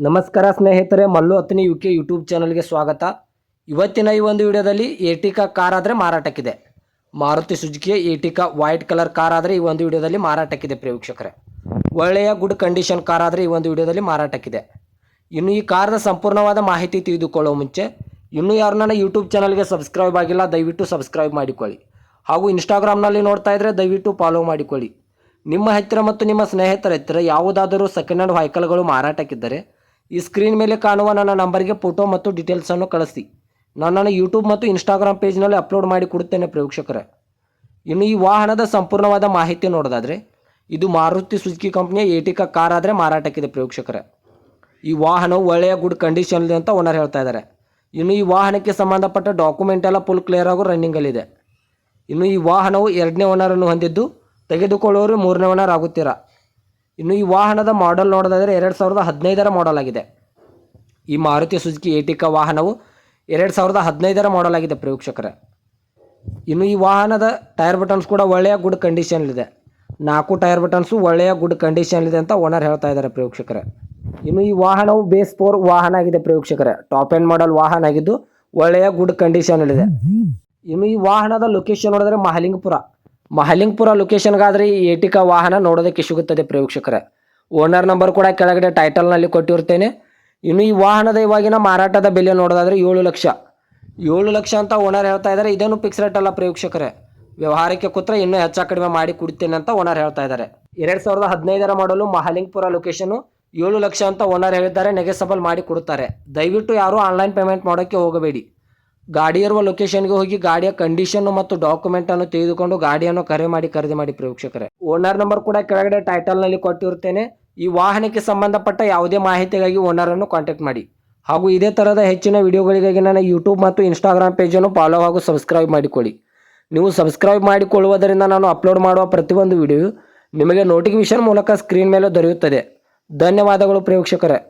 ನಮಸ್ಕಾರ ಸ್ನೇಹಿತರೆ, ಮಲ್ಲು ಹತ್ತನೇ UK ಯೂಟ್ಯೂಬ್ ಚಾನಲ್ಗೆ ಸ್ವಾಗತ. ಇವತ್ತಿನ ಈ ಒಂದು ವಿಡಿಯೋದಲ್ಲಿ ಏಟಿಕಾ ಕಾರ್ ಆದರೆ ಮಾರಾಟಕ್ಕಿದೆ. ಮಾರುತಿ ಸುಜುಕಿಯ ಏಟಿಕಾ ವೈಟ್ ಕಲರ್ ಕಾರ್ ಆದರೆ ಈ ಒಂದು ವಿಡಿಯೋದಲ್ಲಿ ಮಾರಾಟಕ್ಕಿದೆ ಪ್ರೇಕ್ಷಕರೇ. ಒಳ್ಳೆಯ ಗುಡ್ ಕಂಡೀಷನ್ ಕಾರ್ ಆದರೆ ಈ ಒಂದು ವಿಡಿಯೋದಲ್ಲಿ ಮಾರಾಟಕ್ಕಿದೆ. ಇನ್ನು ಈ ಕಾರ್ದ ಸಂಪೂರ್ಣವಾದ ಮಾಹಿತಿ ತಿಳಿದುಕೊಳ್ಳುವ ಮುಂಚೆ ಇನ್ನೂ ಯಾರು ನನ್ನ ಯೂಟ್ಯೂಬ್ ಚಾನಲ್ಗೆ ಸಬ್ಸ್ಕ್ರೈಬ್ ಆಗಿಲ್ಲ ದಯವಿಟ್ಟು ಸಬ್ಸ್ಕ್ರೈಬ್ ಮಾಡಿಕೊಳ್ಳಿ. ಹಾಗೂ ಇನ್ಸ್ಟಾಗ್ರಾಮ್ನಲ್ಲಿ ನೋಡ್ತಾ ಇದ್ದರೆ ದಯವಿಟ್ಟು ಫಾಲೋ ಮಾಡಿಕೊಳ್ಳಿ. ನಿಮ್ಮ ಹತ್ತಿರ ಮತ್ತು ನಿಮ್ಮ ಸ್ನೇಹಿತರ ಹತ್ತಿರ ಯಾವುದಾದರೂ ಸೆಕೆಂಡ್ ಹ್ಯಾಂಡ್ ವೆಹಿಕಲ್ಗಳು ಮಾರಾಟಕ್ಕಿದ್ದರೆ ಈ ಸ್ಕ್ರೀನ್ ಮೇಲೆ ಕಾಣುವ ನನ್ನ ನಂಬರ್ಗೆ ಫೋಟೋ ಮತ್ತು ಡೀಟೇಲ್ಸನ್ನು ಕಳಿಸಿ. ನಾನು ನನ್ನ ಯೂಟ್ಯೂಬ್ ಮತ್ತು ಇನ್ಸ್ಟಾಗ್ರಾಮ್ ಪೇಜ್ನಲ್ಲಿ ಅಪ್ಲೋಡ್ ಮಾಡಿ ಕೊಡುತ್ತೇನೆ ಪ್ರೇಕ್ಷಕರೇ. ಇನ್ನು ಈ ವಾಹನದ ಸಂಪೂರ್ಣವಾದ ಮಾಹಿತಿ ನೋಡೋದಾದರೆ ಇದು ಮಾರುತಿ ಸುಜುಕಿ ಕಂಪ್ನಿಯ ಏಟಿಕಾ ಕಾರ್ ಆದರೆ ಮಾರಾಟಕ್ಕಿದೆ ಪ್ರೇಕ್ಷಕರೇ. ಈ ವಾಹನವು ಒಳ್ಳೆಯ ಗುಡ್ ಕಂಡೀಷನ್ ಇದೆ ಅಂತ ಓನರ್ ಹೇಳ್ತಾ ಇದ್ದಾರೆ. ಇನ್ನು ಈ ವಾಹನಕ್ಕೆ ಸಂಬಂಧಪಟ್ಟ ಡಾಕ್ಯುಮೆಂಟ್ ಎಲ್ಲ ಫುಲ್ ಕ್ಲಿಯರ್ ಆಗೋ ರನ್ನಿಂಗಲ್ಲಿದೆ. ಇನ್ನು ಈ ವಾಹನವು 2ನೇ ಓನರನ್ನು ಹೊಂದಿದ್ದು ತೆಗೆದುಕೊಳ್ಳೋರು 3ನೇ ಓನರ್ ಆಗುತ್ತೀರಾ. ಇನ್ನು ಈ ವಾಹನದ ಮಾಡೆಲ್ ನೋಡೋದಾದರೆ 2015ರ ಮಾಡೆಲ್ ಆಗಿದೆ. ಈ ಮಾರುತಿ ಸುಜುಕಿ ಏಟಿಕಾ ವಾಹನವು 2015ರ ಮಾಡೆಲ್ ಆಗಿದೆ ಪ್ರೇಕ್ಷಕರೇ. ಇನ್ನು ಈ ವಾಹನದ ಟೈರ್ ಬಟನ್ಸ್ ಕೂಡ ಒಳ್ಳೆಯ ಗುಡ್ ಕಂಡೀಷನ್ಲಿದೆ. 4 ಟೈರ್ ಬಟನ್ಸು ಒಳ್ಳೆಯ ಗುಡ್ ಕಂಡೀಷನ್ಲಿದೆ ಅಂತ ಓನರ್ ಹೇಳ್ತಾ ಇದ್ದಾರೆ ಪ್ರೇಕ್ಷಕರೇ. ಇನ್ನು ಈ ವಾಹನವು ಬೇಸ್ 4 ವಾಹನ ಆಗಿದೆ ಪ್ರೇಕ್ಷಕರೇ. ಟಾಪ್ ಎಂಡ್ ಮಾಡೆಲ್ ವಾಹನ ಆಗಿದ್ದು ಒಳ್ಳೆಯ ಗುಡ್ ಕಂಡೀಷನಲ್ಲಿದೆ. ಇನ್ನು ಈ ವಾಹನದ ಲೊಕೇಶನ್ ನೋಡಿದ್ರೆ ಮಹಲಿಂಗಪುರ ಲೊಕೇಶನ್ಗಾದರೆ ಈ ಏಟಿಕಾ ವಾಹನ ನೋಡೋದಕ್ಕೆ ಸಿಗುತ್ತದೆ ಪ್ರೇಕ್ಷಕರೇ. ಓನರ್ ನಂಬರ್ ಕೂಡ ಕೆಳಗಡೆ ಟೈಟಲ್ನಲ್ಲಿ ಕೊಟ್ಟಿರ್ತೇನೆ. ಇನ್ನು ಈ ವಾಹನದ ಇವಾಗಿನ ಮಾರಾಟದ ಬೆಲೆ ನೋಡೋದಾದರೆ 7 ಲಕ್ಷ ಅಂತ ಓನರ್ ಹೇಳ್ತಾ ಇದ್ದಾರೆ. ಇದೇನು ಫಿಕ್ಸ್ ರೇಟ್ ಅಲ್ಲ ಪ್ರೇಕ್ಷಕರೇ. ವ್ಯವಹಾರಕ್ಕೆ ಕೂತ್ರೆ ಇನ್ನೂ ಹೆಚ್ಚು ಕಡಿಮೆ ಮಾಡಿ ಕೊಡ್ತೇನೆ ಅಂತ ಓನರ್ ಹೇಳ್ತಾ ಇದ್ದಾರೆ. 2015ರ ಮಾಡಲು ಮಹಲಿಂಗಪುರ ಲೊಕೇಶನು 7 ಲಕ್ಷ ಅಂತ ಓನರ್ ಹೇಳಿದ್ದಾರೆ. ನೆಗೆಸಬಲ್ ಮಾಡಿ ಕೊಡುತ್ತಾರೆ. ದಯವಿಟ್ಟು ಯಾರೂ ಆನ್ಲೈನ್ ಪೇಮೆಂಟ್ ಮಾಡೋಕ್ಕೆ ಹೋಗಬೇಡಿ. ಗಾಡಿ ಇರುವ ಲೊಕೇಶನ್ಗೆ ಹೋಗಿ ಗಾಡಿಯ ಕಂಡೀಷನ್ನು ಮತ್ತು ಡಾಕ್ಯುಮೆಂಟನ್ನು ತೆಗೆದುಕೊಂಡು ಗಾಡಿಯನ್ನು ಖರೀದಿ ಮಾಡಿ ಪ್ರೇಕ್ಷಕರೇ. ಓನರ್ ನಂಬರ್ ಕೂಡ ಕೆಳಗಡೆ ಟೈಟಲ್ನಲ್ಲಿ ಕೊಟ್ಟಿರುತ್ತೇನೆ. ಈ ವಾಹನಕ್ಕೆ ಸಂಬಂಧಪಟ್ಟ ಯಾವುದೇ ಮಾಹಿತಿಗಾಗಿ ಓನರನ್ನು ಕಾಂಟ್ಯಾಕ್ಟ್ ಮಾಡಿ. ಹಾಗೂ ಇದೇ ಥರದ ಹೆಚ್ಚಿನ ವಿಡಿಯೋಗಳಿಗಾಗಿ ನನ್ನ ಯೂಟ್ಯೂಬ್ ಮತ್ತು ಇನ್ಸ್ಟಾಗ್ರಾಮ್ ಪೇಜನ್ನು ಫಾಲೋ ಹಾಗೂ ಸಬ್ಸ್ಕ್ರೈಬ್ ಮಾಡಿಕೊಳ್ಳಿ. ನೀವು ಸಬ್ಸ್ಕ್ರೈಬ್ ಮಾಡಿಕೊಳ್ಳುವುದರಿಂದ ನಾನು ಅಪ್ಲೋಡ್ ಮಾಡುವ ಪ್ರತಿಯೊಂದು ವಿಡಿಯೋ ನಿಮಗೆ ನೋಟಿಫಿಕೇಶನ್ ಮೂಲಕ ಸ್ಕ್ರೀನ್ ಮೇಲೆ ದೊರೆಯುತ್ತದೆ. ಧನ್ಯವಾದಗಳು ಪ್ರೇಕ್ಷಕರೇ.